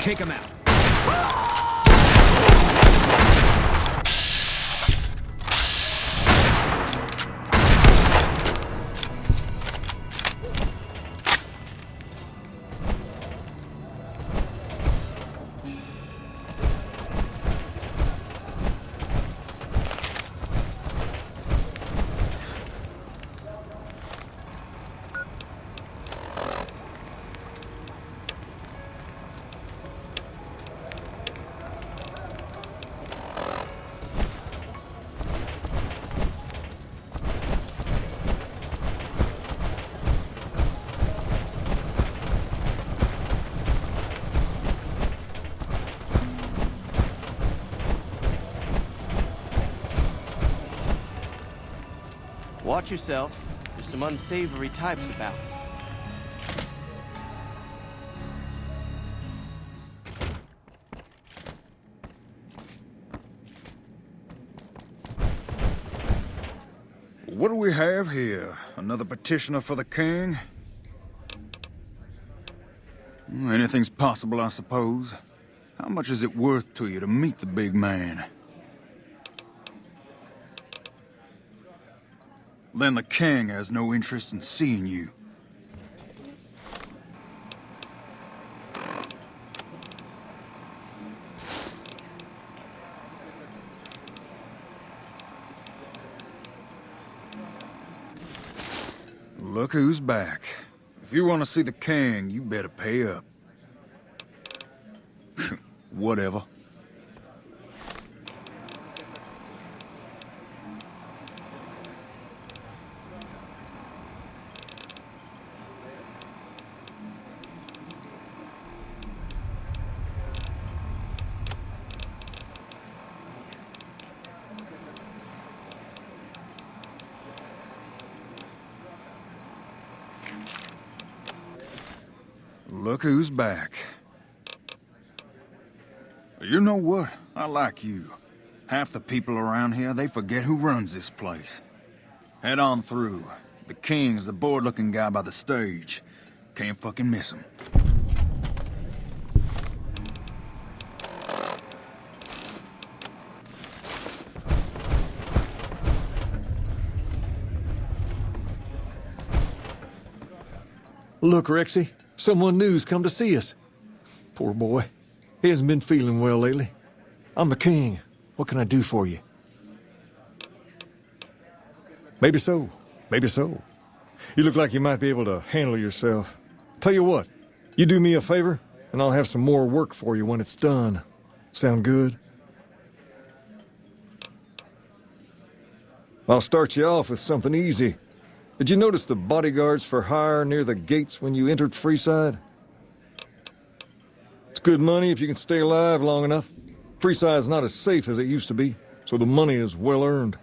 Take him out. Watch yourself. There's some unsavory types about. What do we have here? Another petitioner for the king? Anything's possible, I suppose. How much is it worth to you to meet the big man? Then the king has no interest in seeing you. Look who's back. If you want to see the king, you better pay up. Whatever. Look who's back. You know what? I like you. Half the people around here, they forget who runs this place. Head on through. The king's the bored-looking guy by the stage. Can't fucking miss him. Look, Rexy. Someone new's come to see us. Poor boy. He hasn't been feeling well lately. I'm the king. What can I do for you? Maybe so. Maybe so. You look like you might be able to handle yourself. Tell you what, you do me a favor, and I'll have some more work for you when it's done. Sound good? I'll start you off with something easy. Did you notice the bodyguards for hire near the gates when you entered Freeside? It's good money if you can stay alive long enough. Freeside's not as safe as it used to be, so the money is well earned.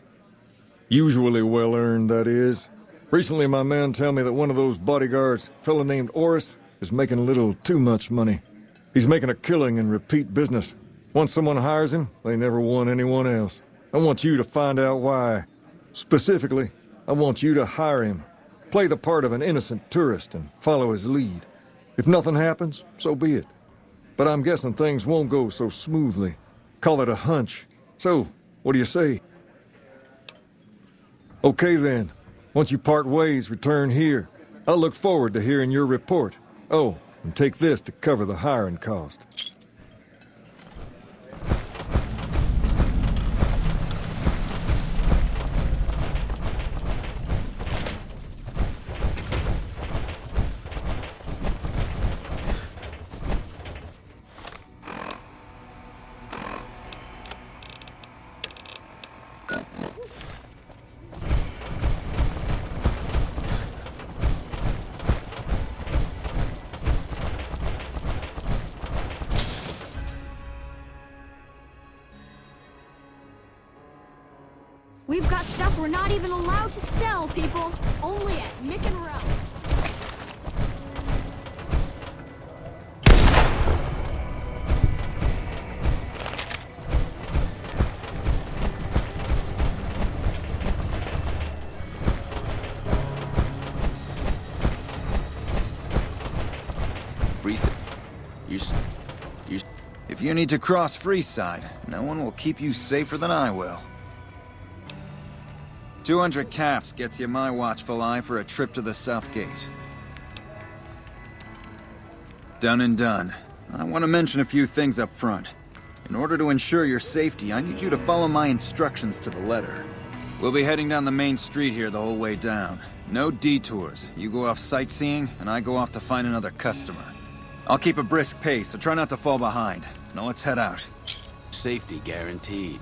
Usually well earned, that is. Recently, my men tell me that one of those bodyguards, a fella named Oris, is making a little too much money. He's making a killing in repeat business. Once someone hires him, they never want anyone else. I want you to find out why. Specifically, I want you to hire him. Play the part of an innocent tourist and follow his lead. If nothing happens, so be it. But I'm guessing things won't go so smoothly. Call it a hunch. So, what do you say? Okay then. Once you part ways, return here. I'll look forward to hearing your report. Oh, and take this to cover the hiring cost. We've got stuff we're not even allowed to sell, people. Only at Mick and Ralph's. If you need to cross Freeside, no one will keep you safer than I will. 200 caps gets you my watchful eye for a trip to the South Gate. Done and done. I want to mention a few things up front. In order to ensure your safety, I need you to follow my instructions to the letter. We'll be heading down the main street here the whole way down. No detours. You go off sightseeing, and I go off to find another customer. I'll keep a brisk pace, so try not to fall behind. Now let's head out. Safety guaranteed.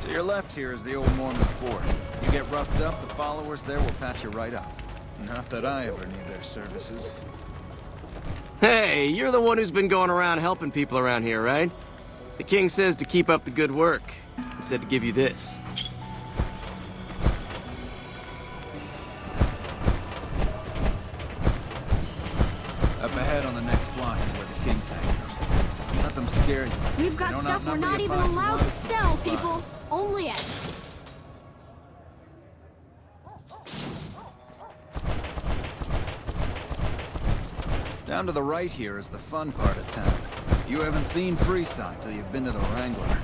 To your left here is the old Mormon fort. You get roughed up, the followers there will patch you right up. Not that I ever need their services. Hey, you're the one who's been going around helping people around here, right? The king says to keep up the good work. He said to give you this. Up ahead on the next block is where the king's hanging out. Don't let them scare you. We've They got don't stuff we're outnumber not you even 5 to allowed 1. to sell, people. Only at... Down to the right here is the fun part of town. You haven't seen Freeside till you've been to the Wrangler.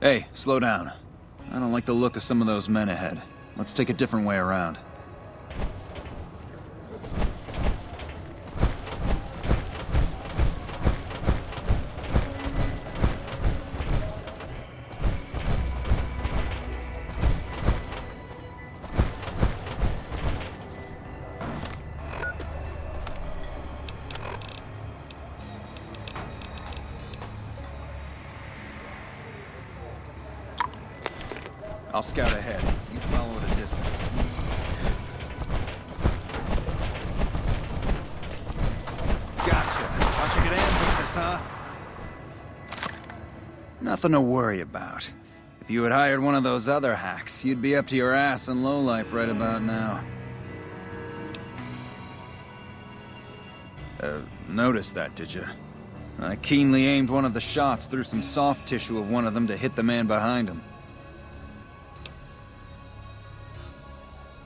Hey, slow down. I don't like the look of some of those men ahead. Let's take a different way around. I'll scout ahead. You follow at a distance. Gotcha. Thought you could ambush us, huh? Nothing to worry about. If you had hired one of those other hacks, you'd be up to your ass in lowlife right about now. Noticed that, did you? I keenly aimed one of the shots through some soft tissue of one of them to hit the man behind him.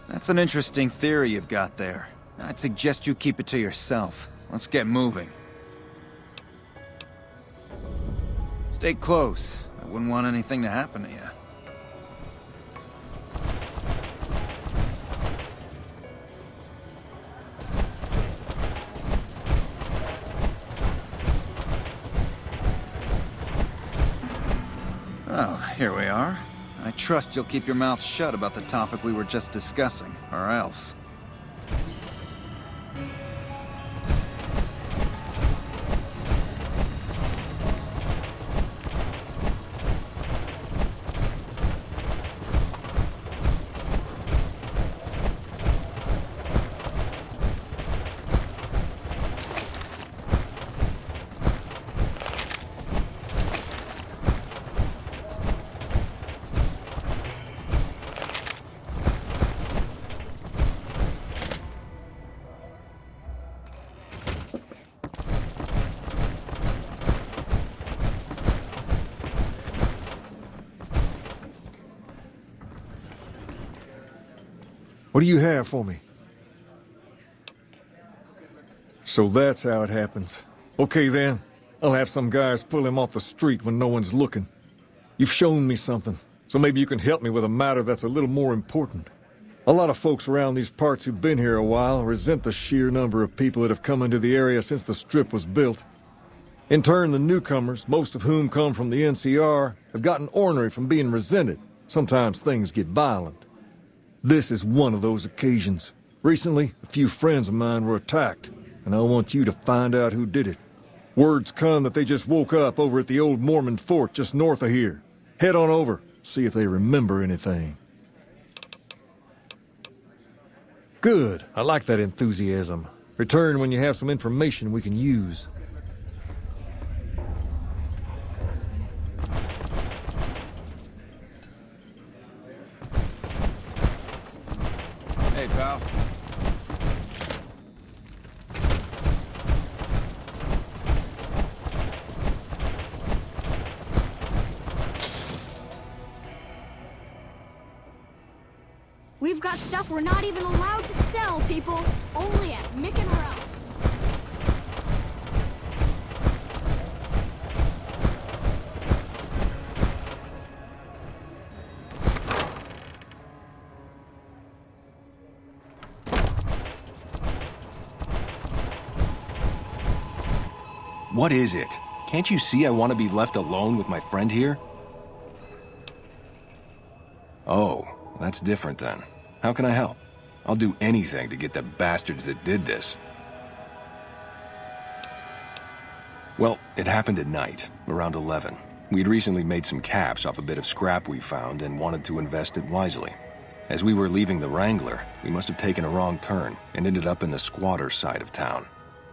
That's an interesting theory you've got there. I'd suggest you keep it to yourself. Let's get moving. Stay close. I wouldn't want anything to happen to you. Well, here we are. I trust you'll keep your mouth shut about the topic we were just discussing, or else. What do you have for me? So that's how it happens. Okay then, I'll have some guys pull him off the street when no one's looking. You've shown me something, so maybe you can help me with a matter that's a little more important. A lot of folks around these parts who've been here a while resent the sheer number of people that have come into the area since the Strip was built. In turn, the newcomers, most of whom come from the NCR, have gotten ornery from being resented. Sometimes things get violent. This is one of those occasions. Recently, a few friends of mine were attacked, and I want you to find out who did it. Word's come that they just woke up over at the old Mormon fort just north of here. Head on over, see if they remember anything. Good. I like that enthusiasm. Return when you have some information we can use. Hey, pal. We've got stuff we're not even allowed to sell, people. Only at Mick and Ralph's. What is it? Can't you see I want to be left alone with my friend here? Oh, that's different then. How can I help? I'll do anything to get the bastards that did this. Well, it happened at night, around 11. We'd recently made some caps off a bit of scrap we found and wanted to invest it wisely. As we were leaving the Wrangler, we must have taken a wrong turn and ended up in the squatter side of town.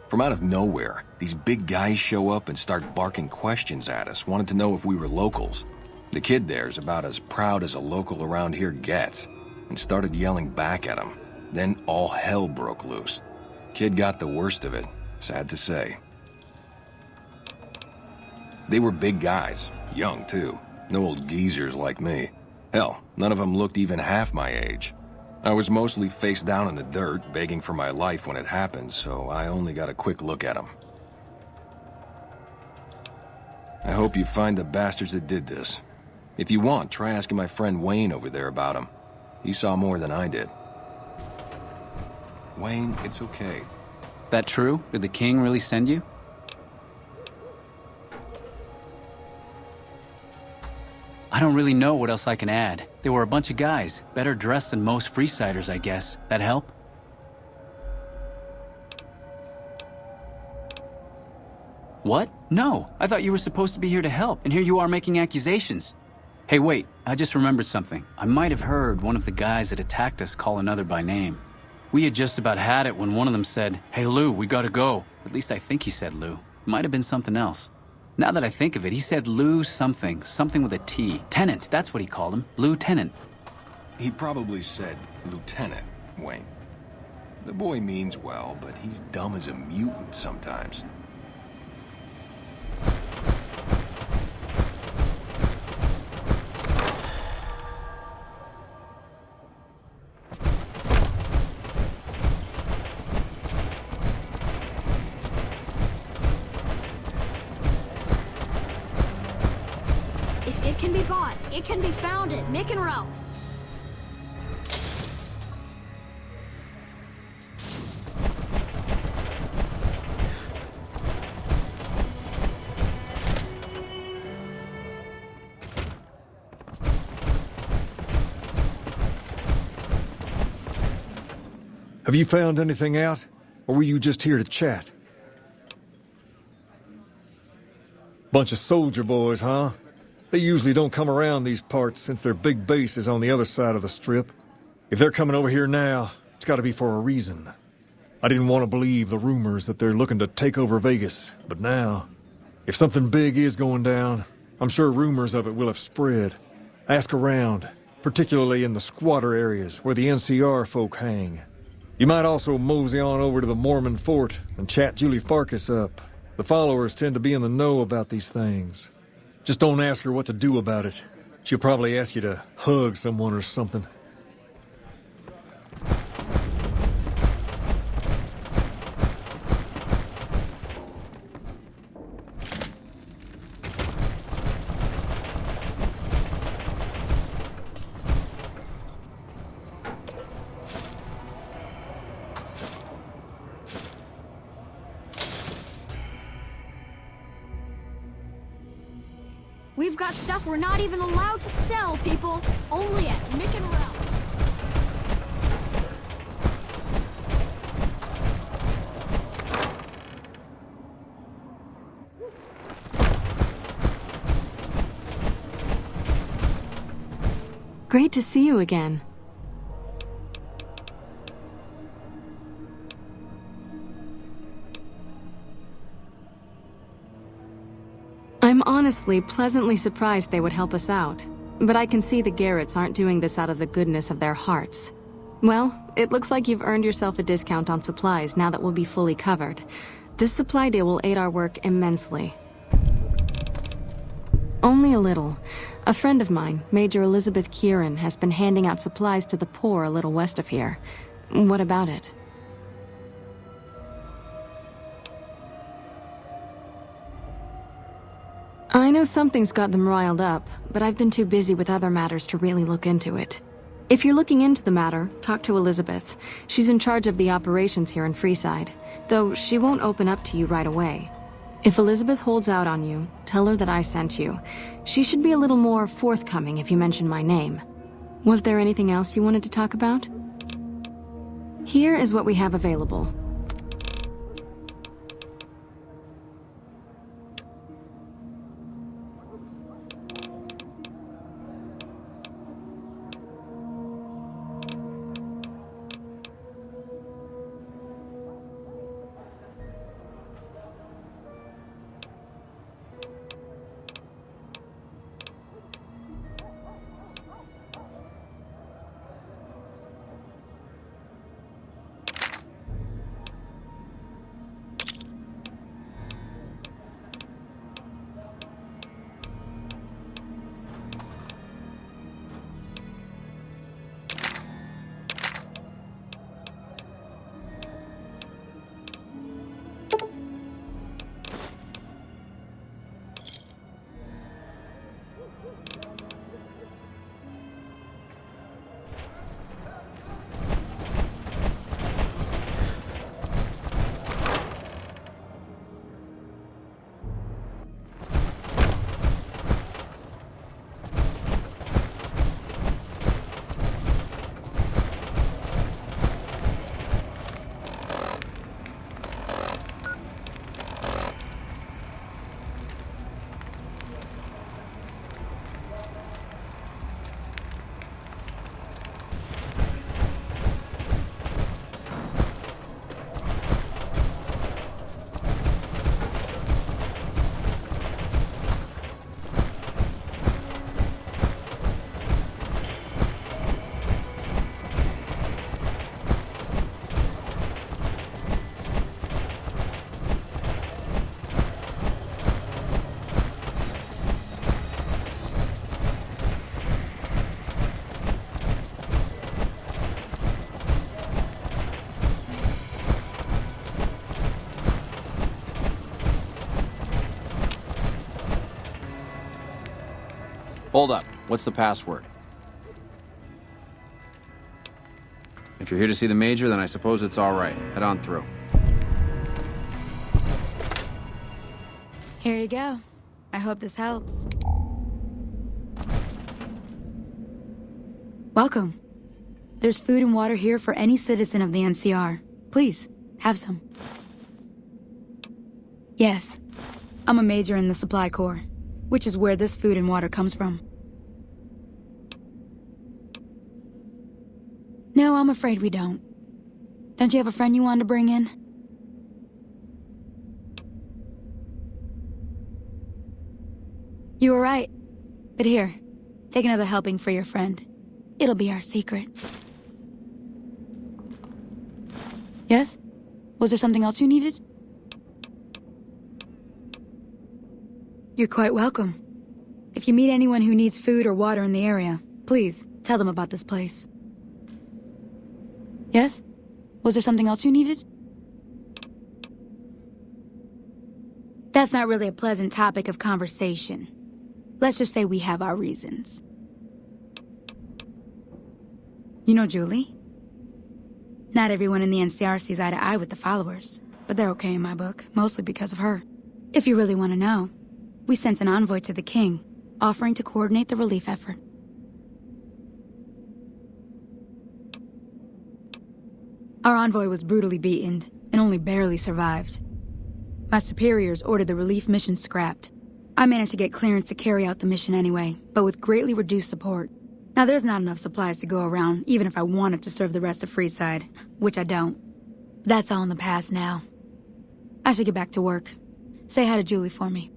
From out of nowhere, these big guys show up and start barking questions at us, wanted to know if we were locals. The kid there's about as proud as a local around here gets, and started yelling back at him. Then all hell broke loose. Kid got the worst of it, sad to say. They were big guys, young too, no old geezers like me. Hell, none of them looked even half my age. I was mostly face down in the dirt, begging for my life when it happened, so I only got a quick look at them. I hope you find the bastards that did this. If you want, try asking my friend Wayne over there about him. He saw more than I did. Wayne, it's okay. That true? Did the king really send you? I don't really know what else I can add. They were a bunch of guys, better dressed than most Freesiders, I guess. That help? What? No, I thought you were supposed to be here to help, and here you are making accusations. Hey, wait, I just remembered something. I might have heard one of the guys that attacked us call another by name. We had just about had it when one of them said, "Hey, Lou, we gotta go." At least I think he said Lou. It might have been something else. Now that I think of it, he said Lou something with a T. Tennant, that's what he called him. Lieutenant. He probably said Lieutenant, Wayne. The boy means well, but he's dumb as a mutant sometimes. If it can be bought, it can be found at Mick and Ralph's. Have you found anything out? Or were you just here to chat? Bunch of soldier boys, huh? They usually don't come around these parts since their big base is on the other side of the strip. If they're coming over here now, it's gotta be for a reason. I didn't want to believe the rumors that they're looking to take over Vegas, but now, if something big is going down, I'm sure rumors of it will have spread. Ask around, particularly in the squatter areas where the NCR folk hang. You might also mosey on over to the Mormon fort and chat Julie Farkas up. The followers tend to be in the know about these things. Just don't ask her what to do about it. She'll probably ask you to hug someone or something. We've got stuff we're not even allowed to sell, people. Only at Mick and Ralph's. Great to see you again. I'm honestly pleasantly surprised they would help us out. But I can see the Garretts aren't doing this out of the goodness of their hearts. Well, it looks like you've earned yourself a discount on supplies now that we'll be fully covered. This supply deal will aid our work immensely. Only a little. A friend of mine, Major Elizabeth Kieran, has been handing out supplies to the poor a little west of here. What about it? I know something's got them riled up, but I've been too busy with other matters to really look into it. If you're looking into the matter, talk to Elizabeth. She's in charge of the operations here in Freeside, though she won't open up to you right away. If Elizabeth holds out on you, tell her that I sent you. She should be a little more forthcoming if you mention my name. Was there anything else you wanted to talk about? Here is what we have available. Hold up. What's the password? If you're here to see the Major, then I suppose it's all right. Head on through. Here you go. I hope this helps. Welcome. There's food and water here for any citizen of the NCR. Please, have some. Yes, I'm a major in the Supply Corps, which is where this food and water comes from. No, I'm afraid we don't. Don't you have a friend you wanted to bring in? You were right. But here, take another helping for your friend. It'll be our secret. Yes? Was there something else you needed? You're quite welcome. If you meet anyone who needs food or water in the area, please tell them about this place. Yes? Was there something else you needed? That's not really a pleasant topic of conversation. Let's just say we have our reasons. You know Julie? Not everyone in the NCR sees eye to eye with the followers, but they're okay in my book, mostly because of her. If you really want to know, we sent an envoy to the king, offering to coordinate the relief effort. Our envoy was brutally beaten and only barely survived. My superiors ordered the relief mission scrapped. I managed to get clearance to carry out the mission anyway, but with greatly reduced support. Now there's not enough supplies to go around, even if I wanted to serve the rest of Freeside, which I don't. That's all in the past now. I should get back to work. Say hi to Julie for me.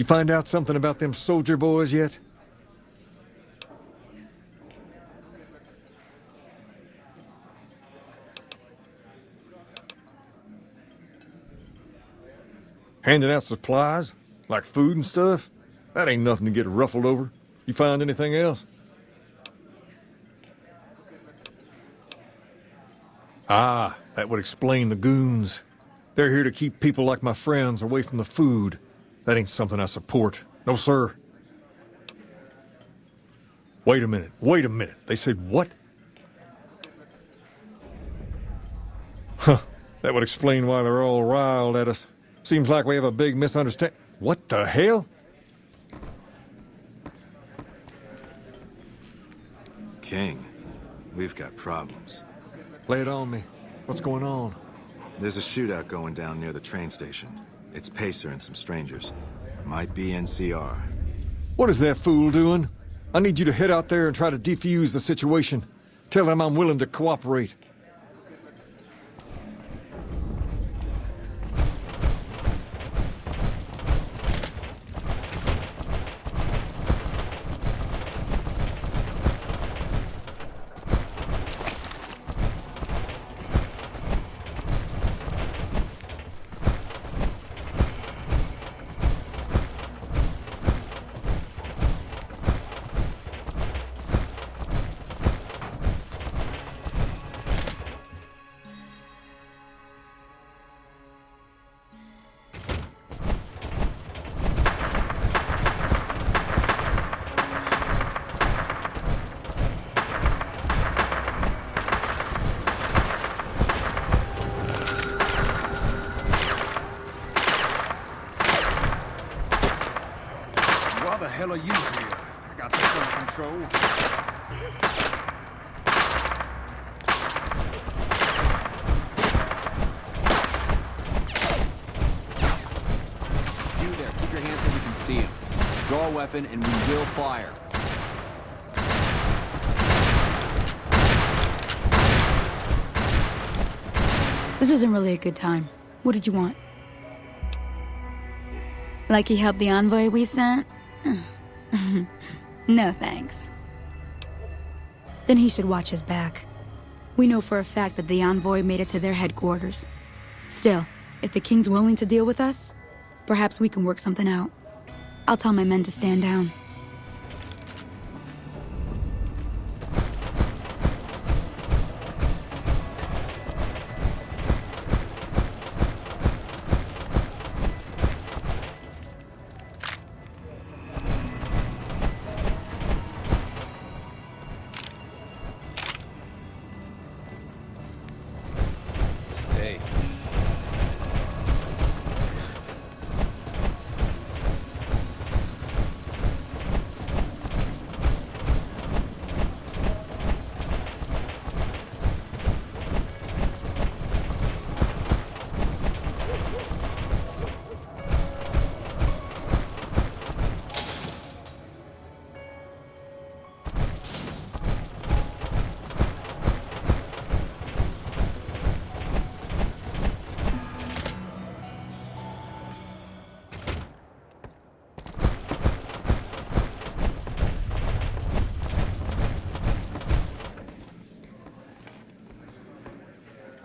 You find out something about them soldier boys yet? Handing out supplies? Like food and stuff? That ain't nothing to get ruffled over. You find anything else? Ah, that would explain the goons. They're here to keep people like my friends away from the food. That ain't something I support. No, sir. Wait a minute. They said what? Huh. That would explain why they're all riled at us. Seems like we have a big misunderstanding. What the hell? King, we've got problems. Lay it on me. What's going on? There's a shootout going down near the train station. It's Pacer and some strangers. Might be NCR. What is that fool doing? I need you to head out there and try to defuse the situation. Tell them I'm willing to cooperate. Why the hell are you here? I got this under control. You there, keep your hands where we can see him. Draw a weapon and we will fire. This isn't really a good time. What did you want? Like he helped the envoy we sent? No thanks. Then he should watch his back. We know for a fact that the envoy made it to their headquarters. Still, if the king's willing to deal with us, perhaps we can work something out. I'll tell my men to stand down.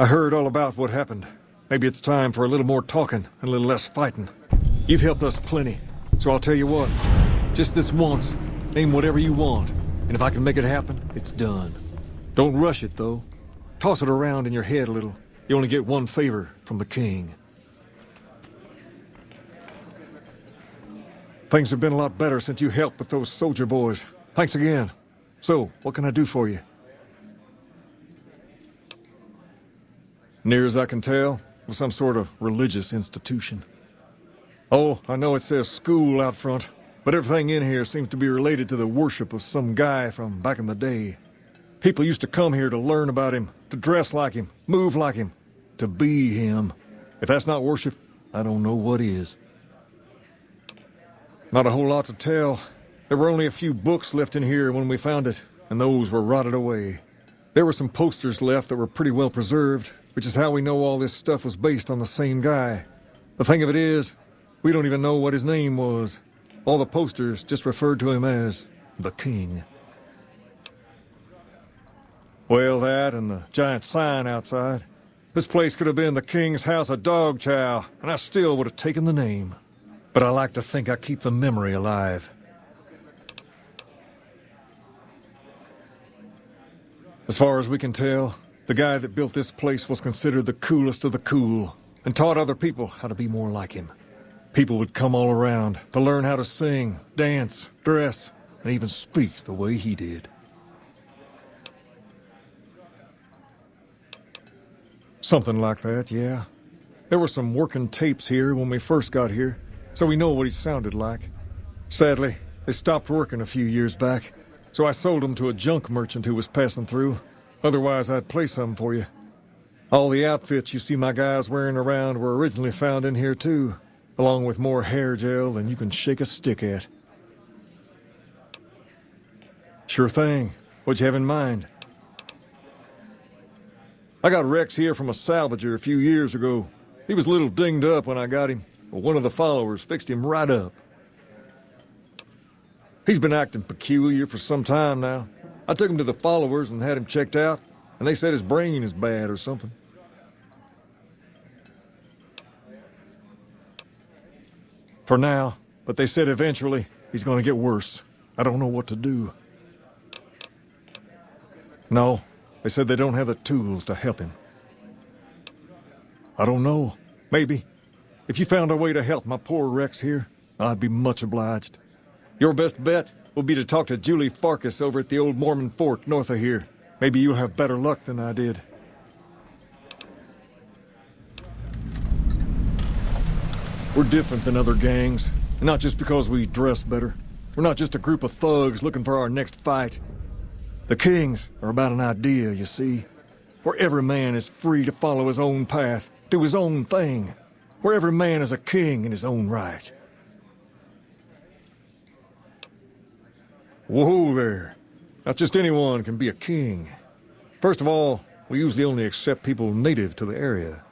I heard all about what happened. Maybe it's time for a little more talking and a little less fighting. You've helped us plenty, so I'll tell you what. Just this once, name whatever you want, and if I can make it happen, it's done. Don't rush it, though. Toss it around in your head a little. You only get one favor from the king. Things have been a lot better since you helped with those soldier boys. Thanks again. So, what can I do for you? Near as I can tell, with some sort of religious institution. Oh, I know it says school out front, but everything in here seems to be related to the worship of some guy from back in the day. People used to come here to learn about him, to dress like him, move like him, to be him. If that's not worship, I don't know what is. Not a whole lot to tell. There were only a few books left in here when we found it, and those were rotted away. There were some posters left that were pretty well preserved, which is how we know all this stuff was based on the same guy. The thing of it is, we don't even know what his name was. All the posters just referred to him as the King. Well, that and the giant sign outside. This place could have been the King's House of Dog Chow, and I still would have taken the name. But I like to think I keep the memory alive. As far as we can tell, the guy that built this place was considered the coolest of the cool, and taught other people how to be more like him. People would come all around to learn how to sing, dance, dress, and even speak the way he did. Something like that, yeah. There were some working tapes here when we first got here, so we know what he sounded like. Sadly, they stopped working a few years back, so I sold them to a junk merchant who was passing through. Otherwise, I'd play some for you. All the outfits you see my guys wearing around were originally found in here too, along with more hair gel than you can shake a stick at. Sure thing. What'd you have in mind? I got Rex here from a salvager a few years ago. He was a little dinged up when I got him, but one of the followers fixed him right up. He's been acting peculiar for some time now. I took him to the followers and had him checked out, and they said his brain is bad or something. For now, but they said eventually he's gonna get worse. I don't know what to do. No, they said they don't have the tools to help him. I don't know. Maybe. If you found a way to help my poor Rex here, I'd be much obliged. Your best bet will be to talk to Julie Farkas over at the old Mormon fort north of here. Maybe you'll have better luck than I did. We're different than other gangs, and not just because we dress better. We're not just a group of thugs looking for our next fight. The Kings are about an idea, you see, where every man is free to follow his own path, do his own thing, where every man is a king in his own right. Whoa there. Not just anyone can be a king. First of all, we usually only accept people native to the area.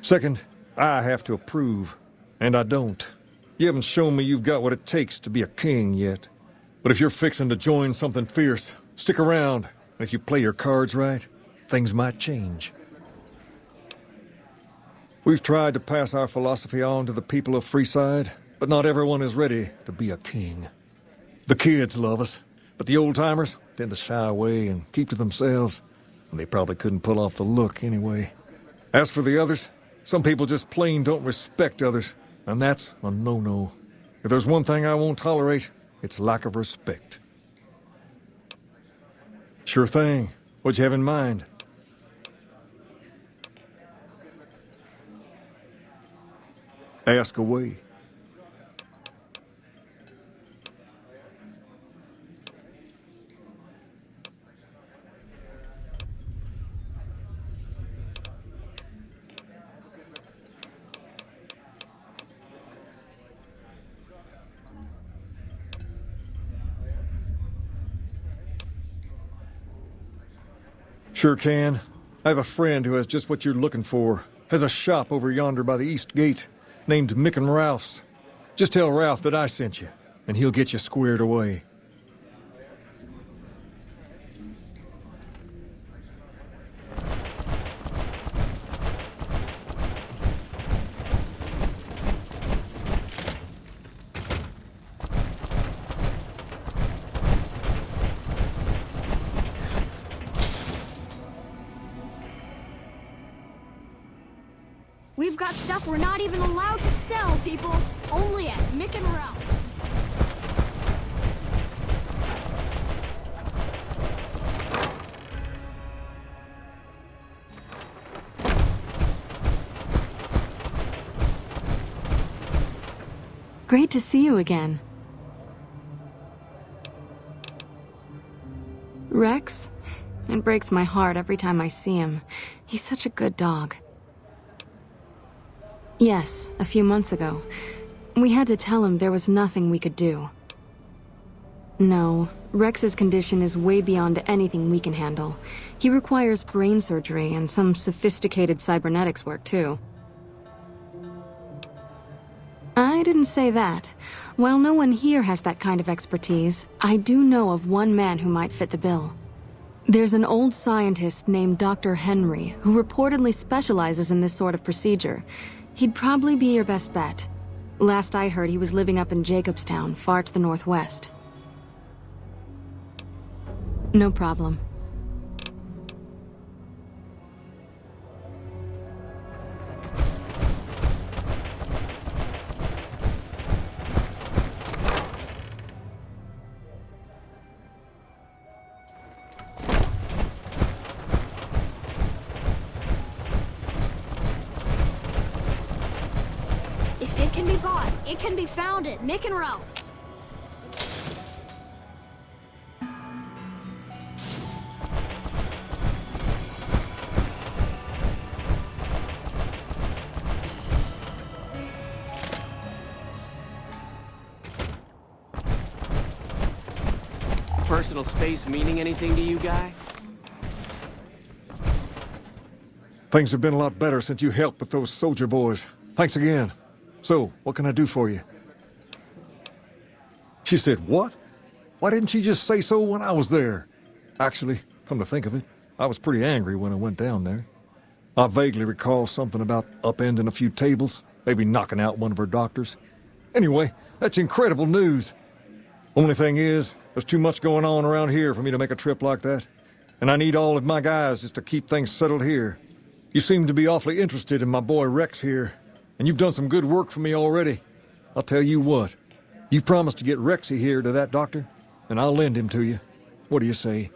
Second, I have to approve, and I don't. You haven't shown me you've got what it takes to be a king yet. But if you're fixing to join something fierce, stick around, and if you play your cards right, things might change. We've tried to pass our philosophy on to the people of Freeside, but not everyone is ready to be a king. The kids love us, but the old-timers tend to shy away and keep to themselves, and they probably couldn't pull off the look anyway. As for the others, some people just plain don't respect others, and that's a no-no. If there's one thing I won't tolerate, it's lack of respect. Sure thing. What'd you have in mind? Ask away. Sure can. I have a friend who has just what you're looking for. Has a shop over yonder by the East Gate, named Mick and Ralph's. Just tell Ralph that I sent you, and he'll get you squared away. We've got stuff we're not even allowed to sell, people. Only at Mick and Ralph's. Great to see you again. Rex? It breaks my heart every time I see him. He's such a good dog. Yes, a few months ago. We had to tell him there was nothing we could do. No, Rex's condition is way beyond anything we can handle. He requires brain surgery and some sophisticated cybernetics work, too. I I didn't say that. While no one here has that kind of expertise, I do know of one man who might fit the bill. There's an old scientist named Dr. Henry who reportedly specializes in this sort of procedure. He'd probably be your best bet. Last I heard, he was living up in Jacobstown, far to the northwest. No problem. If it can be bought, it can be found at Mick and Ralph's. Personal space meaning anything to you, Guy? Things have been a lot better since you helped with those soldier boys. Thanks again. So, what can I do for you? She said, what? Why didn't she just say so when I was there? Actually, come to think of it, I was pretty angry when I went down there. I vaguely recall something about upending a few tables, maybe knocking out one of her doctors. Anyway, that's incredible news. Only thing is, there's too much going on around here for me to make a trip like that. And I need all of my guys just to keep things settled here. You seem to be awfully interested in my boy Rex here, and you've done some good work for me already. I'll tell you what, you promised to get Rexy here to that doctor, and I'll lend him to you. What do you say?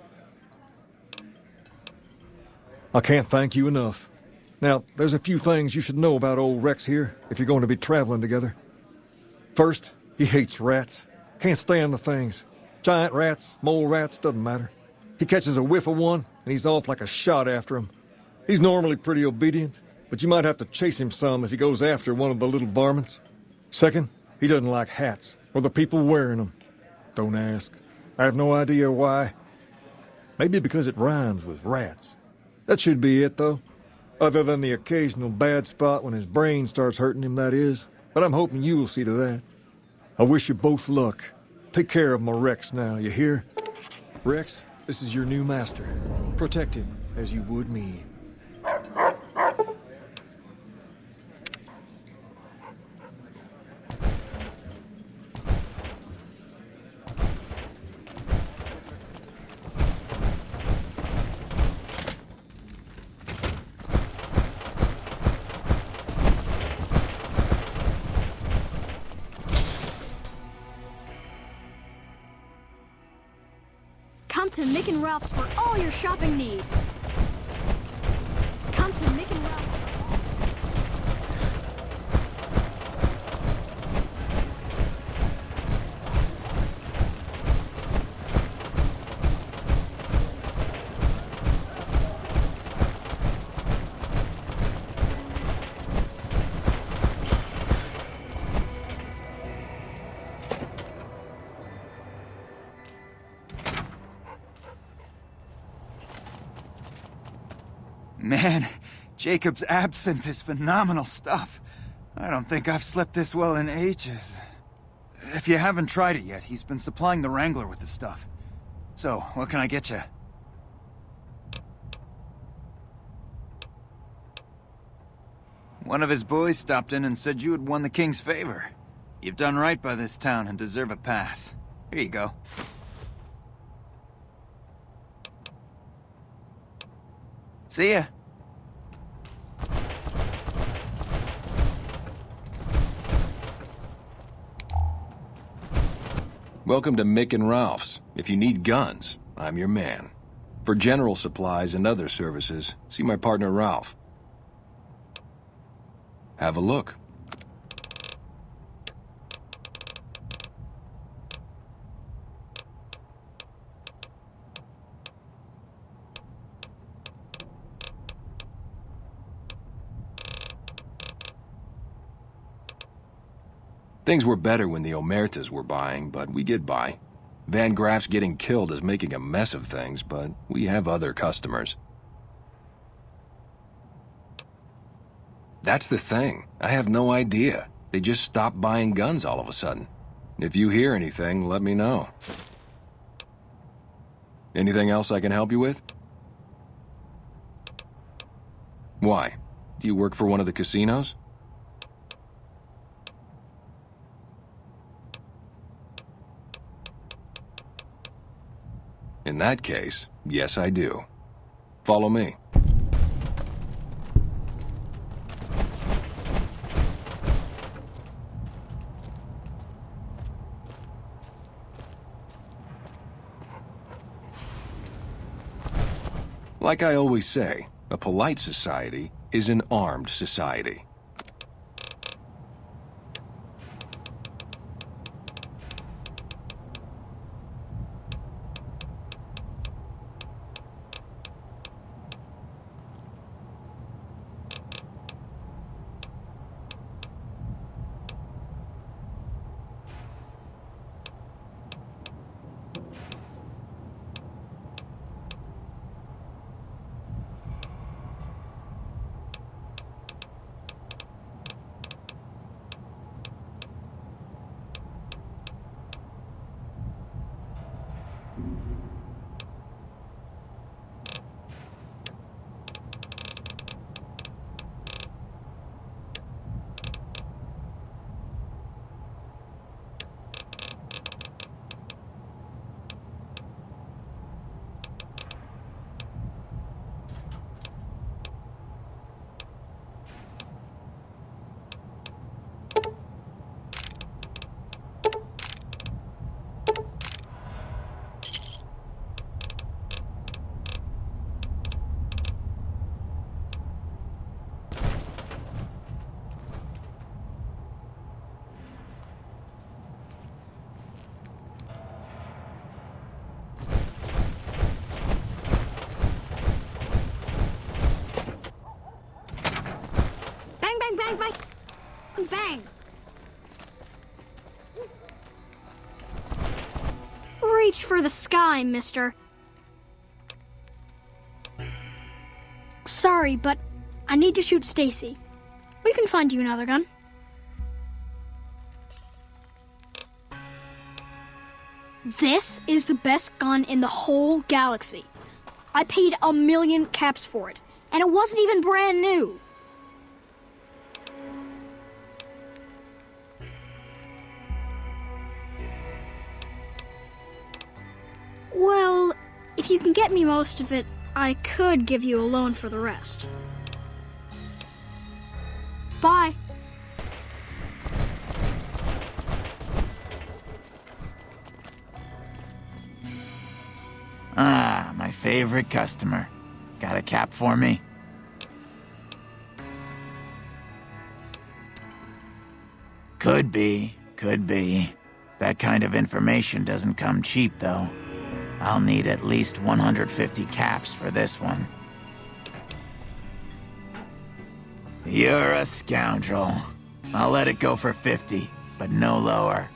I can't thank you enough. Now, there's a few things you should know about old Rex here if you're going to be traveling together. First, he hates rats. Can't stand the things. Giant rats, mole rats, doesn't matter. He catches a whiff of one, and he's off like a shot after him. He's normally pretty obedient, but you might have to chase him some if he goes after one of the little varmints. Second, he doesn't like hats, or the people wearing them. Don't ask. I have no idea why. Maybe because it rhymes with rats. That should be it, though. Other than the occasional bad spot when his brain starts hurting him, that is. But I'm hoping you'll see to that. I wish you both luck. Take care of my Rex now, you hear? Rex, this is your new master. Protect him as you would me. Come to Mick and Ralph's for all your shopping needs. Come to Mick and Ralph's. Man, Jacob's absinthe is phenomenal stuff. I don't think I've slept this well in ages. If you haven't tried it yet, he's been supplying the Wrangler with the stuff. So, what can I get you? One of his boys stopped in and said you had won the king's favor. You've done right by this town and deserve a pass. Here you go. See ya. Welcome to Mick and Ralph's. If you need guns, I'm your man. For general supplies and other services, see my partner Ralph. Have a look. Things were better when the Omertas were buying, but we get by. Van Graff's getting killed is making a mess of things, but we have other customers. That's the thing. I have no idea. They just stopped buying guns all of a sudden. If you hear anything, let me know. Anything else I can help you with? Why? Do you work for one of the casinos? In that case, yes I do. Follow me. Like I always say, a polite society is an armed society. Bang, bang, bang! Bang! Reach for the sky, mister. Sorry, but I need to shoot Stacy. We can find you another gun. This is the best gun in the whole galaxy. I paid 1,000,000 caps for it, and it wasn't even brand new. Well, if you can get me most of it, I could give you a loan for the rest. Bye. Ah, my favorite customer. Got a cap for me? Could be, could be. That kind of information doesn't come cheap, though. I'll need at least 150 caps for this one. You're a scoundrel. I'll let it go for 50, but no lower.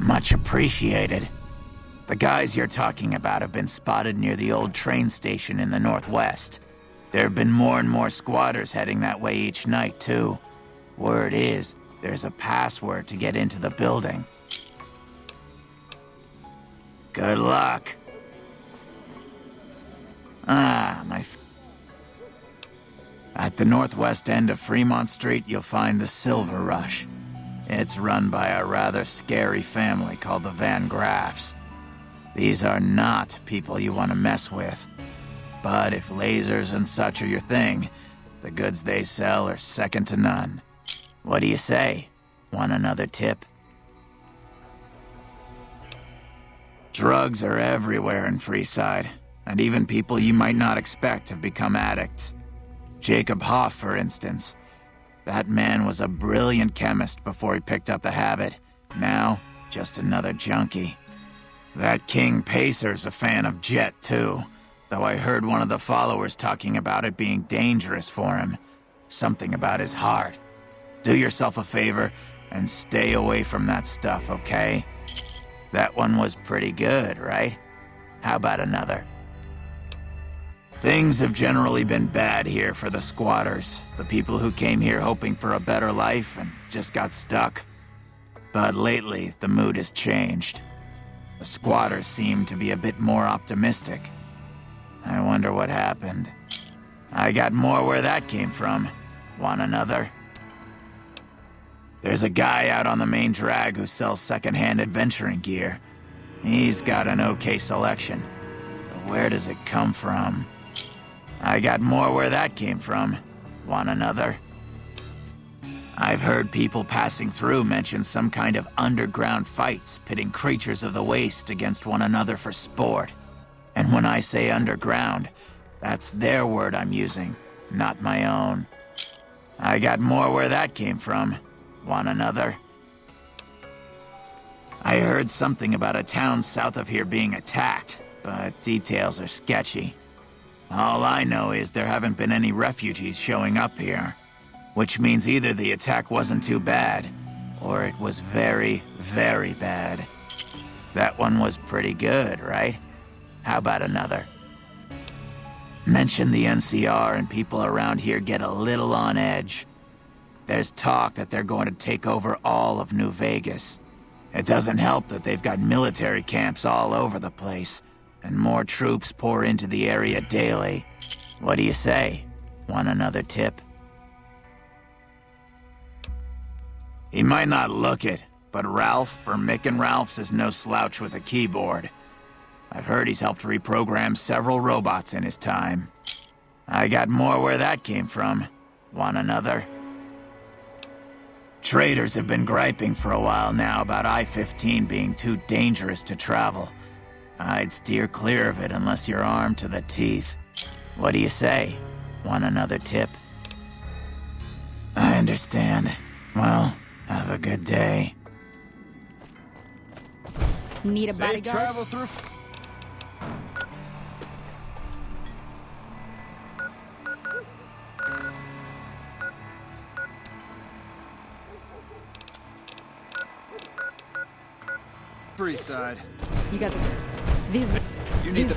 Much appreciated. The guys you're talking about have been spotted near the old train station in the northwest. There have been more and more squatters heading that way each night, too. Word is, there's a password to get into the building. Good luck. At the northwest end of Fremont Street, you'll find the Silver Rush. It's run by a rather scary family called the Van Graffs. These are not people you want to mess with. But if lasers and such are your thing, the goods they sell are second to none. What do you say? Want another tip? Drugs are everywhere in Freeside, and even people you might not expect have become addicts. Jacob Hoff, for instance. That man was a brilliant chemist before he picked up the habit. Now, just another junkie. That King Pacer's a fan of Jet, too, though I heard one of the followers talking about it being dangerous for him. Something about his heart. Do yourself a favor and stay away from that stuff, okay? That one was pretty good, right? How about another? Things have generally been bad here for the squatters, the people who came here hoping for a better life and just got stuck. But lately, the mood has changed. The squatters seem to be a bit more optimistic. I wonder what happened. I got more where that came from. Want another? There's a guy out on the main drag who sells secondhand adventuring gear. He's got an okay selection. But where does it come from? I got more where that came from. Want another? I've heard people passing through mention some kind of underground fights pitting creatures of the waste against one another for sport. And when I say underground, that's their word I'm using, not my own. I got more where that came from. Want another? I heard something about a town south of here being attacked, but details are sketchy. All I know is there haven't been any refugees showing up here, which means either the attack wasn't too bad, or it was very, very bad. That one was pretty good, right? How about another? Mention the NCR and people around here get a little on edge. There's talk that they're going to take over all of New Vegas. It doesn't help that they've got military camps all over the place, and more troops pour into the area daily. What do you say? Want another tip? He might not look it, but Ralph from Mick and Ralph's is no slouch with a keyboard. I've heard he's helped reprogram several robots in his time. I got more where that came from. Want another? Traders have been griping for a while now about I-15 being too dangerous to travel. I'd steer clear of it unless you're armed to the teeth. What do you say? Want another tip? I understand. Well, have a good day. Need a Safe bodyguard? travel through. Freeside. You got these. You need the.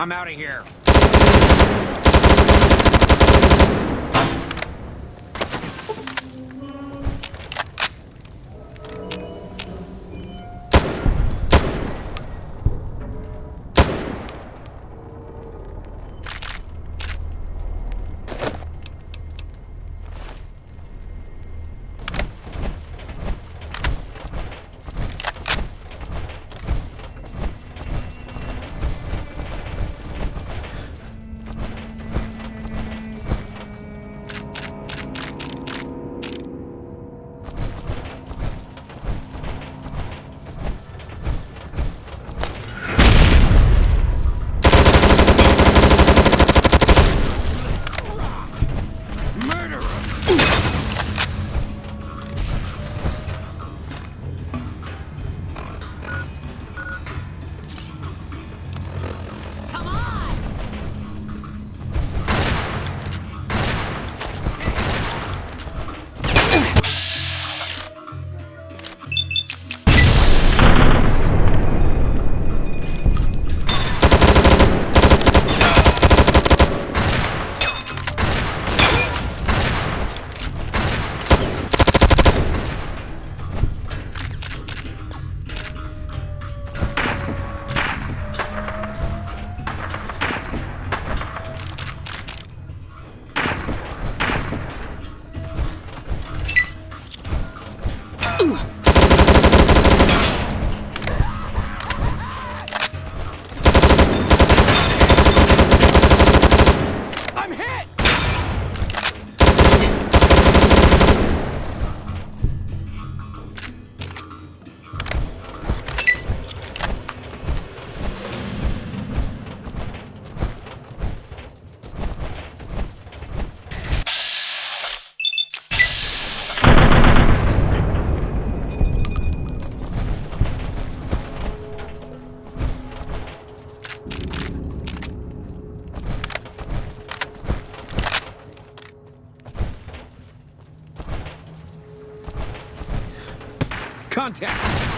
I'm out of here. Contact!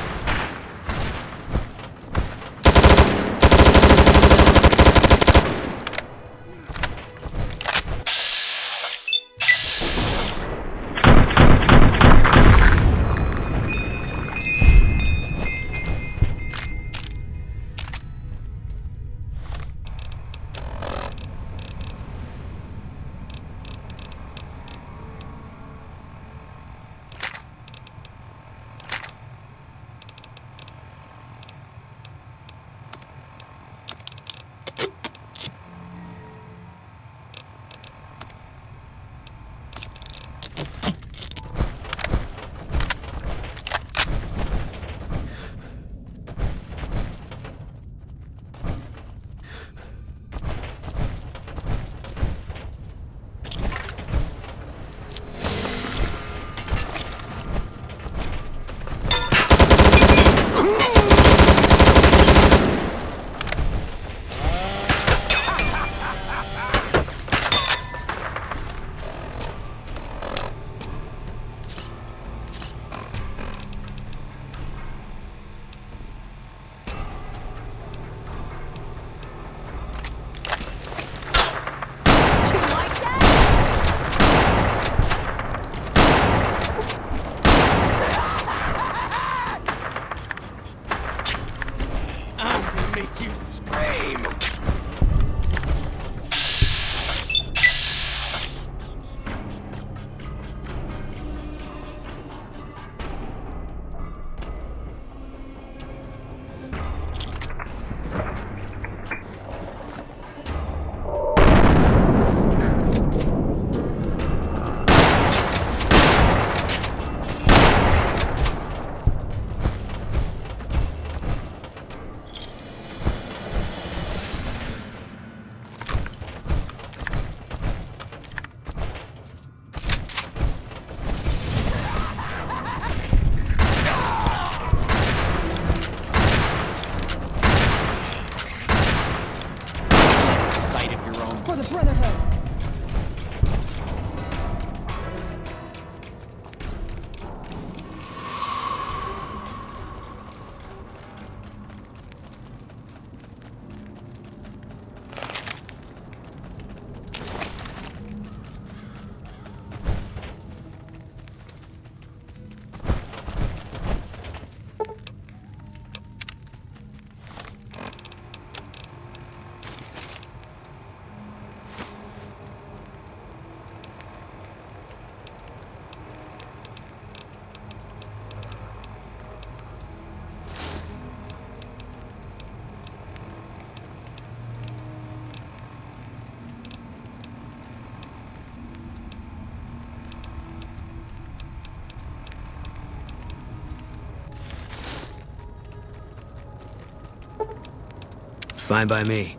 Fine by me.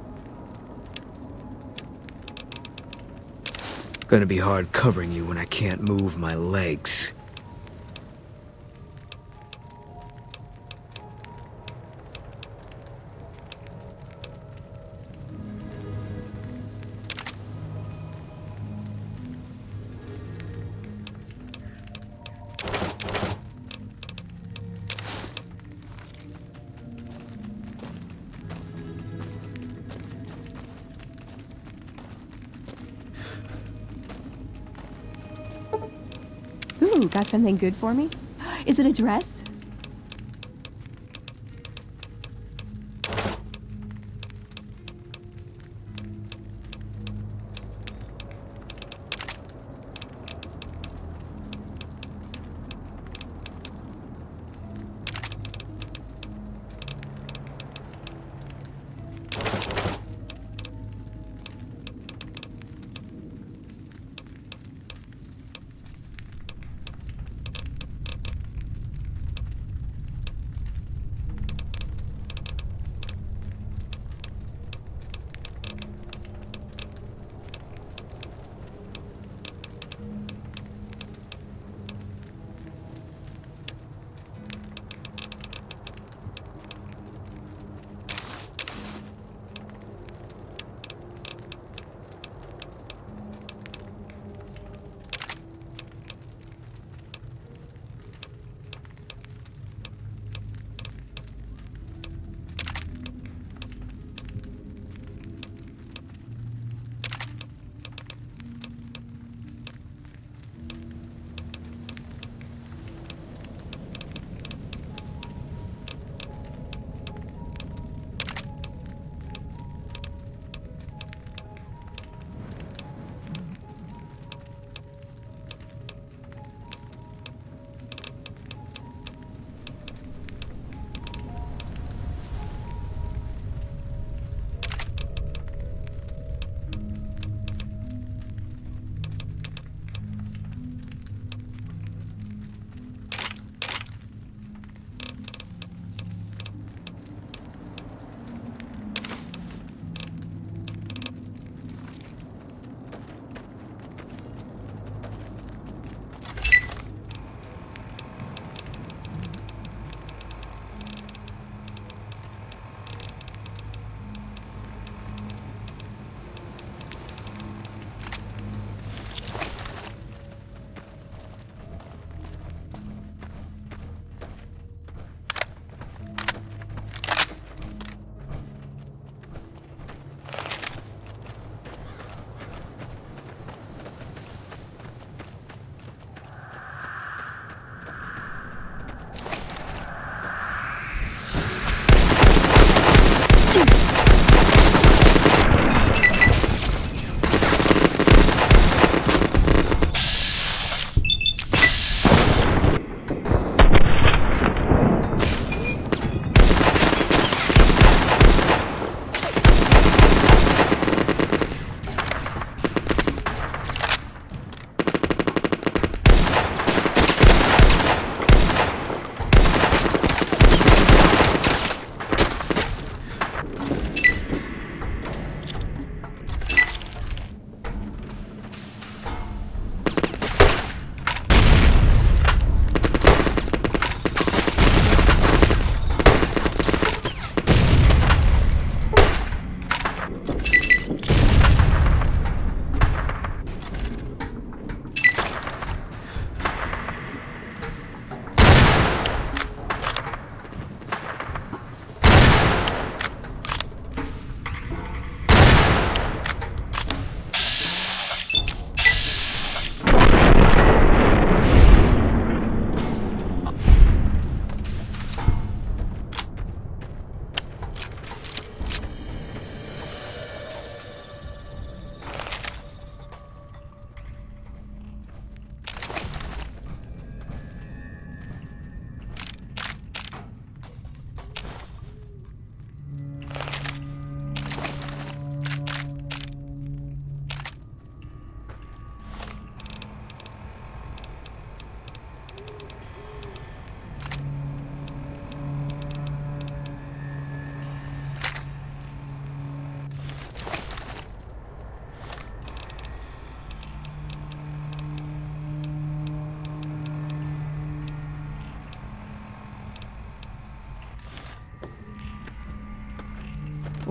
Gonna be hard covering you when I can't move my legs. Ooh, got something good for me? Is it a dress?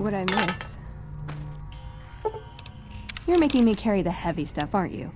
what'd I miss? You're making me carry the heavy stuff, aren't you?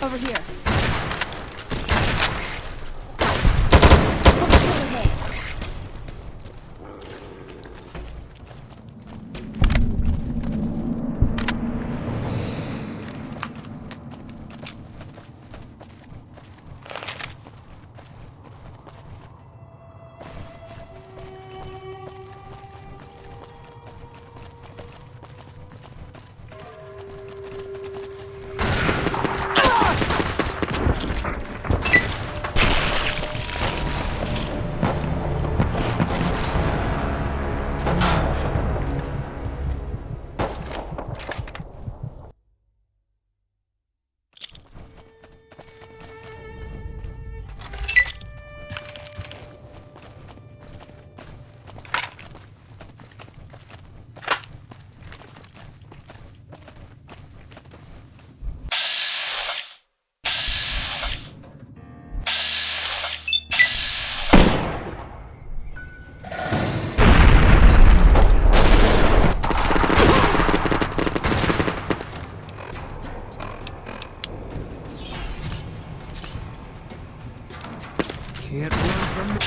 over here. Can't run from me.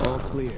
All clear.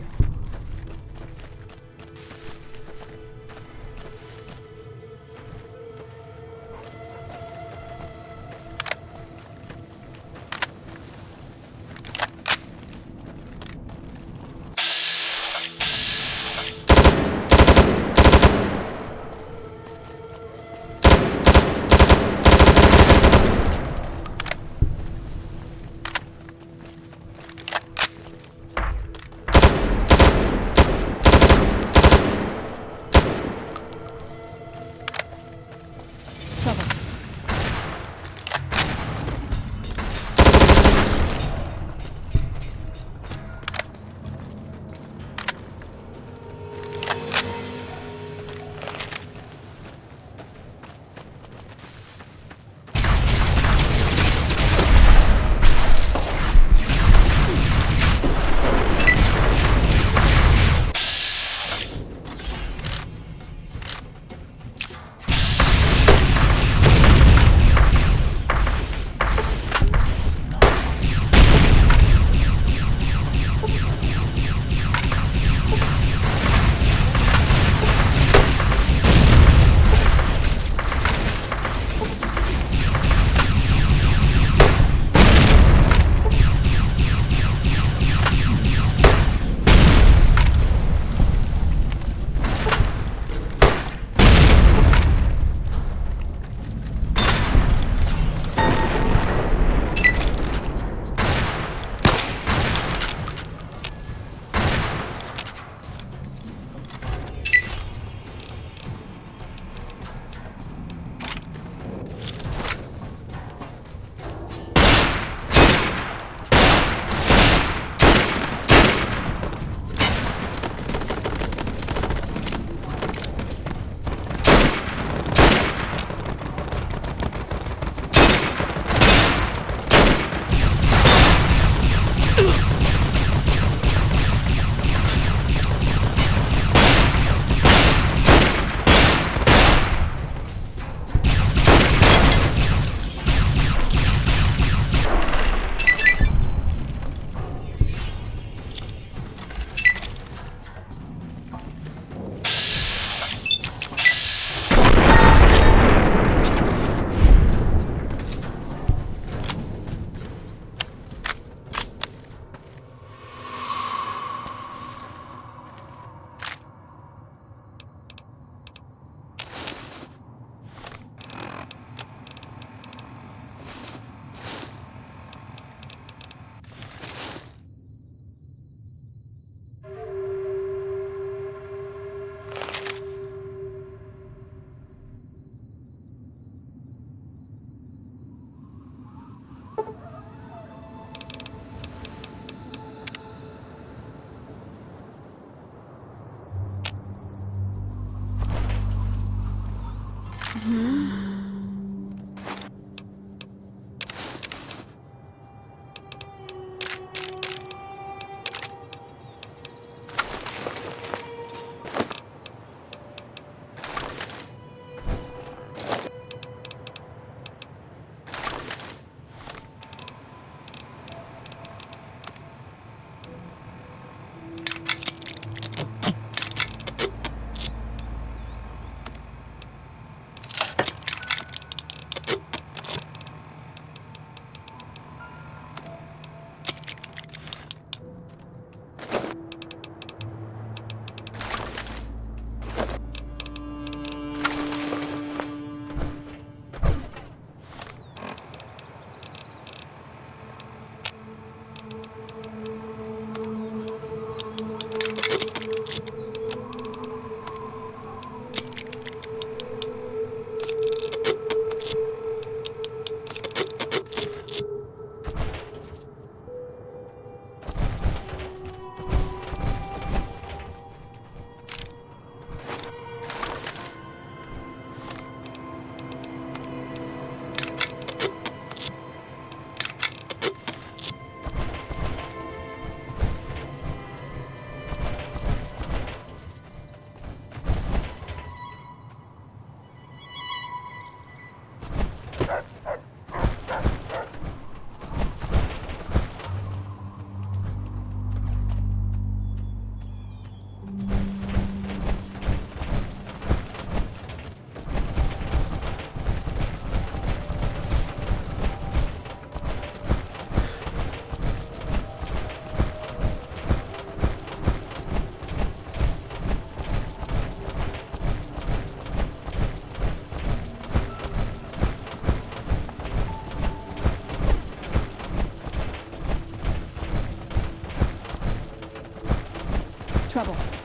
Trouble.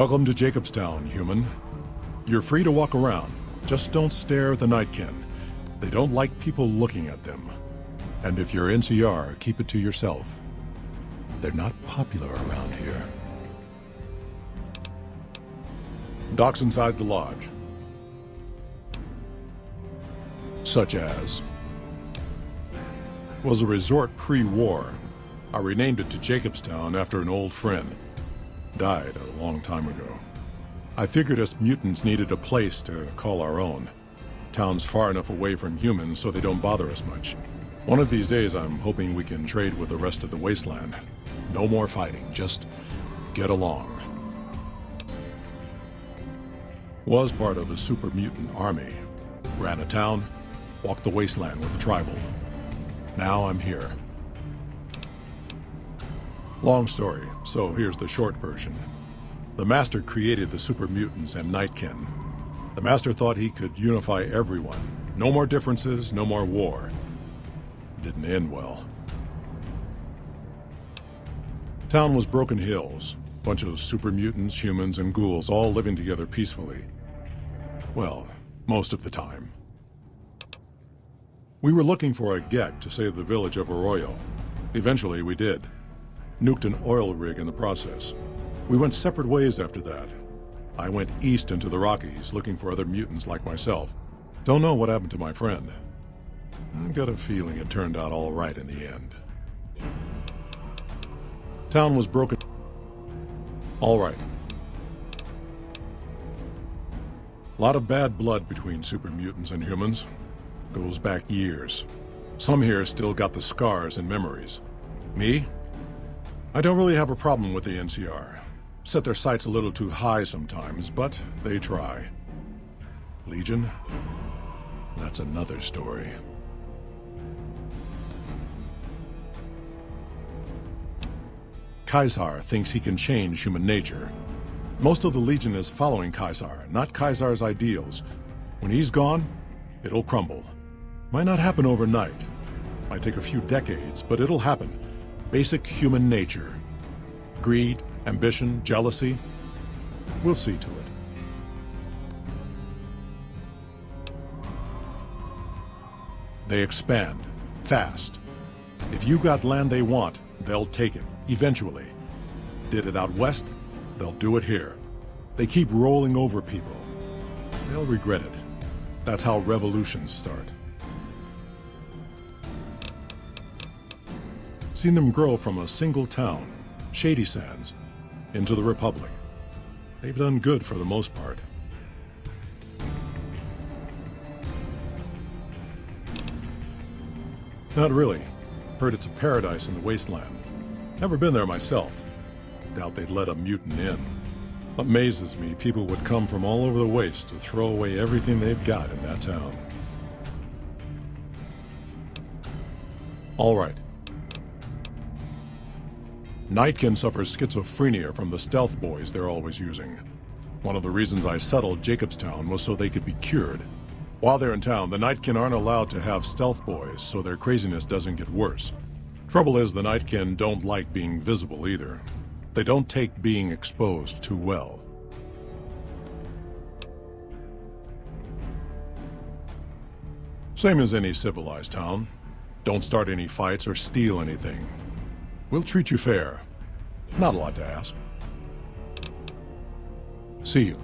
Welcome to Jacobstown, human. You're free to walk around. Just don't stare at the Nightkin. They don't like people looking at them. And if you're NCR, keep it to yourself. They're not popular around here. Doc's inside the lodge. Such as... was a resort pre-war. I renamed it to Jacobstown after an old friend. Died a long time ago. I figured us mutants needed a place to call our own. Town's far enough away from humans so they don't bother us much. One of these days I'm hoping we can trade with the rest of the wasteland. No more fighting, just get along. Was part of a super mutant army. Ran a town, walked the wasteland with the tribal. Now I'm here. Long story, so here's the short version. The Master created the super mutants and Nightkin. The Master thought he could unify everyone. No more differences, no more war. It didn't end well. Town was Broken Hills. Bunch of super mutants, humans, and ghouls all living together peacefully. Well, most of the time. We were looking for a Gek to save the village of Arroyo. Eventually, we did. Nuked an oil rig in the process. We went separate ways after that. I went east into the Rockies, looking for other mutants like myself. Don't know what happened to my friend. I've got a feeling it turned out all right in the end. Town was broken. All right. A lot of bad blood between super mutants and humans. Goes back years. Some here still got the scars and memories. Me? I don't really have a problem with the NCR. Set their sights a little too high sometimes, but they try. Legion? That's another story. Caesar thinks he can change human nature. Most of the Legion is following Caesar, not Caesar's ideals. When he's gone, it'll crumble. Might not happen overnight. Might take a few decades, but it'll happen. Basic human nature. Greed, ambition, jealousy. We'll see to it. They expand. Fast. If you got land they want, they'll take it. Eventually. Did it out west, they'll do it here. They keep rolling over people. They'll regret it. That's how revolutions start. Seen them grow from a single town, Shady Sands, into the Republic. They've done good for the most part. Not really. Heard it's a paradise in the wasteland. Never been there myself. Doubt they'd let a mutant in. Amazes me people would come from all over the waste to throw away everything they've got in that town. All right. Nightkin suffers schizophrenia from the stealth boys they're always using. One of the reasons I settled Jacobstown was so they could be cured. While they're in town, the Nightkin aren't allowed to have stealth boys, so their craziness doesn't get worse. Trouble is, the Nightkin don't like being visible either. They don't take being exposed too well. Same as any civilized town. Don't start any fights or steal anything. We'll treat you fair. Not a lot to ask. See you.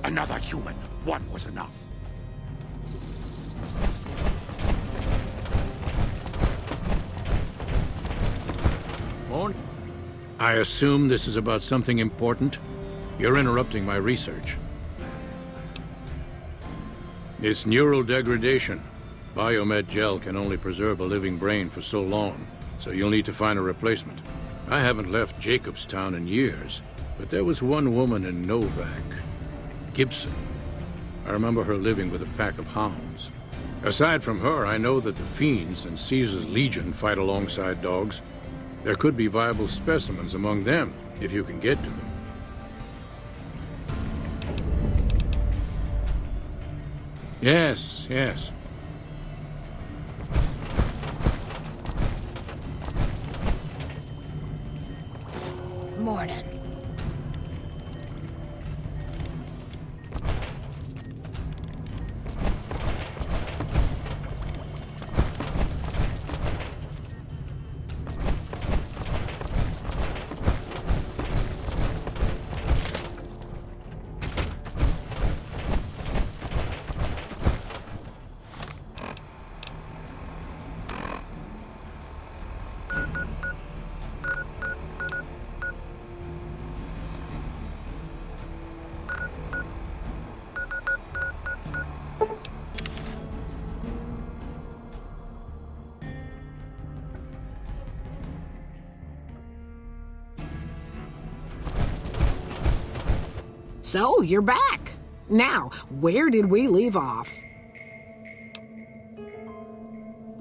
Another human. One was enough. Morning. I assume this is about something important? You're interrupting my research. It's neural degradation. Biomed gel can only preserve a living brain for so long, so you'll need to find a replacement. I haven't left Jacobstown in years, but there was one woman in Novak. Gibson. I remember her living with a pack of hounds. Aside from her, I know that the Fiends and Caesar's Legion fight alongside dogs. There could be viable specimens among them, if you can get to them. Yes, yes. morning. So, you're back. Now, where did we leave off?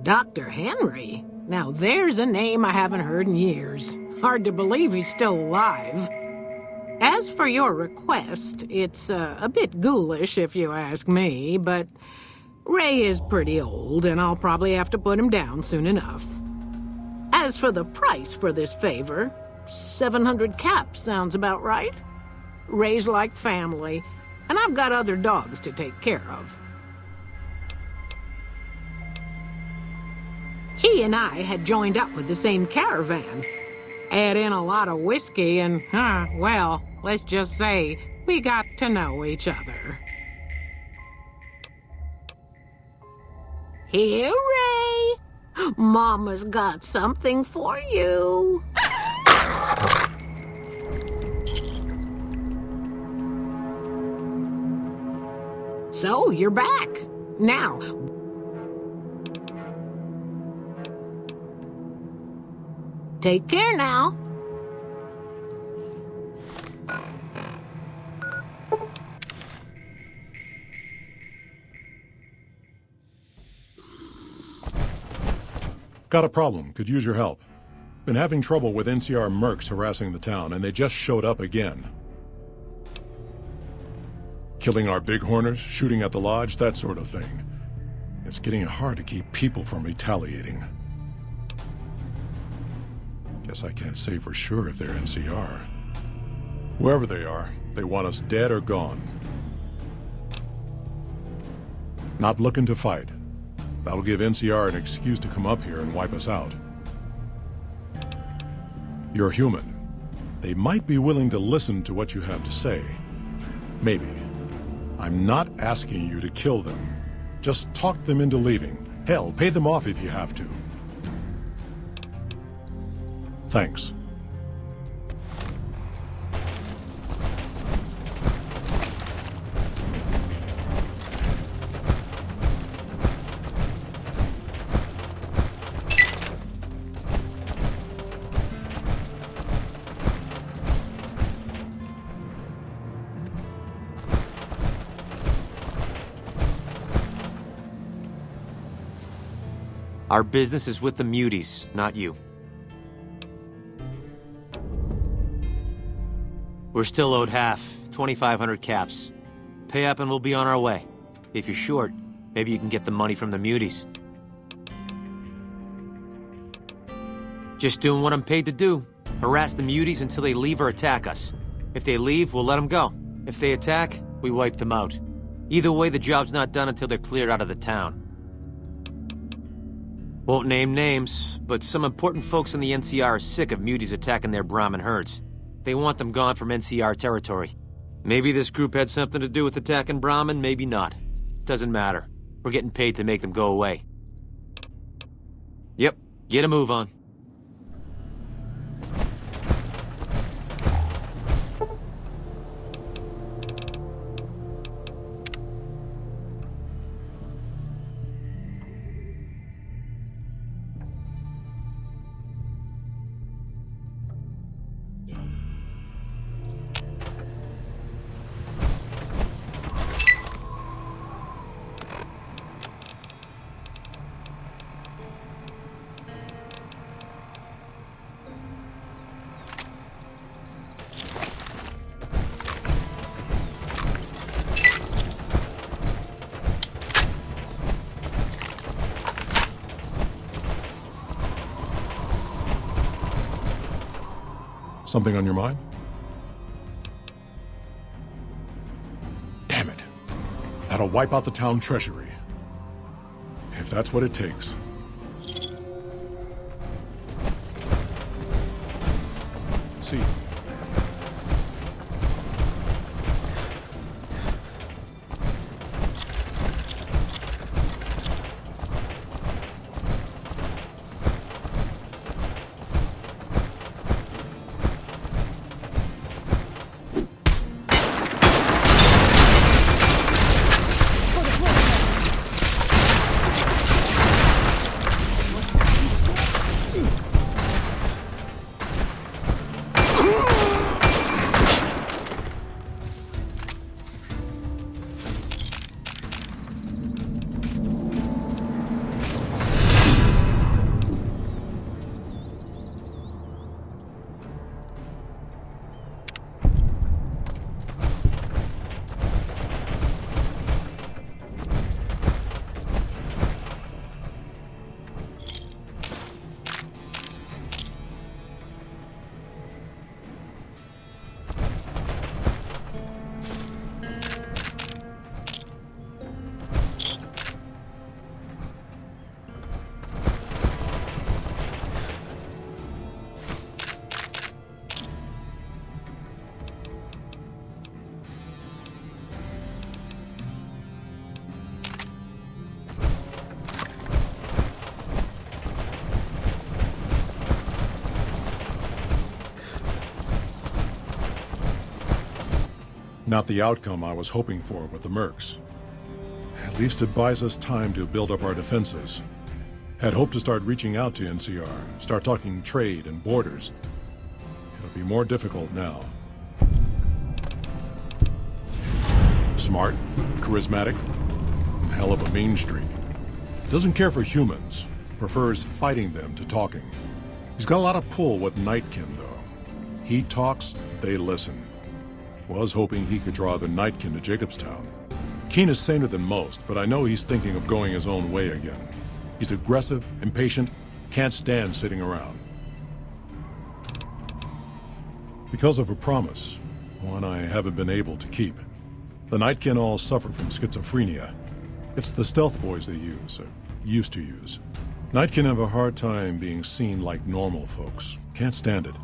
Dr. Henry? Now there's a name I haven't heard in years. Hard to believe he's still alive. As for your request, it's a bit ghoulish if you ask me, but Ray is pretty old and I'll probably have to put him down soon enough. As for the price for this favor, 700 caps sounds about right. Ray's like family, and I've got other dogs to take care of. He and I had joined up with the same caravan. Add in a lot of whiskey and, well, let's just say we got to know each other. Here, Ray. Mama's got something for you. So, you're back. Now, take care now. Got a problem. Could use your help. Been having trouble with NCR mercs harassing the town, and they just showed up again. Killing our bighorners, shooting at the lodge, that sort of thing. It's getting hard to keep people from retaliating. Guess I can't say for sure if they're NCR. Whoever they are, they want us dead or gone. Not looking to fight. That'll give NCR an excuse to come up here and wipe us out. You're human. They might be willing to listen to what you have to say. Maybe. I'm not asking you to kill them. Just talk them into leaving. Hell, pay them off if you have to. Thanks. Our business is with the Muties, not you. We're still owed half, 2,500 caps. Pay up and we'll be on our way. If you're short, maybe you can get the money from the Muties. Just doing what I'm paid to do. Harass the Muties until they leave or attack us. If they leave, we'll let them go. If they attack, we wipe them out. Either way, the job's not done until they're cleared out of the town. Won't name names, but some important folks in the NCR are sick of Muties attacking their Brahmin herds. They want them gone from NCR territory. Maybe this group had something to do with attacking Brahmin, maybe not. Doesn't matter. We're getting paid to make them go away. Yep, get a move on. Something on your mind? Damn it. That'll wipe out the town treasury. If that's what it takes. See. Not the outcome I was hoping for with the mercs. At least it buys us time to build up our defenses. Had hoped to start reaching out to NCR, start talking trade and borders. It'll be more difficult now. Smart, charismatic, and hell of a mean streak. Doesn't care for humans, prefers fighting them to talking. He's got a lot of pull with Nightkin, though. He talks, they listen. Was hoping he could draw the Nightkin to Jacobstown. Keen is saner than most, but I know he's thinking of going his own way again. He's aggressive, impatient, can't stand sitting around. Because of a promise, one I haven't been able to keep. The Nightkin all suffer from schizophrenia. It's the stealth boys they use, or used to use. Nightkin have a hard time being seen like normal folks. Can't stand it.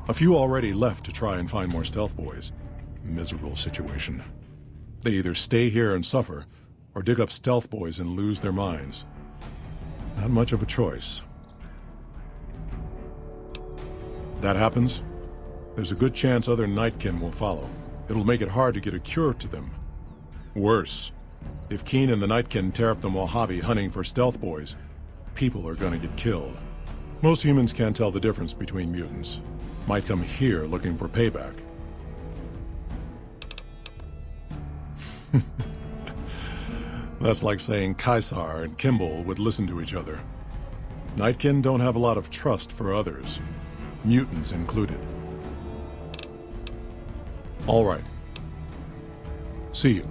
A few already left to try and find more stealth boys. Miserable situation. They either stay here and suffer, or dig up stealth boys and lose their minds. Not much of a choice. That happens, there's a good chance other Nightkin will follow. It'll make it hard to get a cure to them. Worse, if Keen and the Nightkin tear up the Mojave hunting for stealth boys, people are gonna get killed. Most humans can't tell the difference between mutants. Might come here looking for payback. That's like saying Caesar and Kimball would listen to each other. Nightkin don't have a lot of trust for others, mutants included. All right. See you.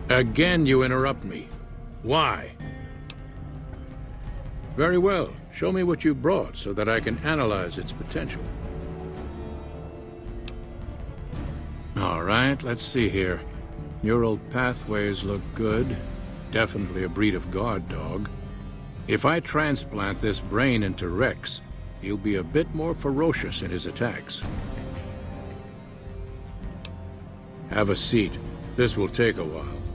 Again, you interrupt me. Why? Very well. Show me what you brought so that I can analyze its potential. All right, let's see here. Neural pathways look good. Definitely a breed of guard dog. If I transplant this brain into Rex, he'll be a bit more ferocious in his attacks. Have a seat. This will take a while.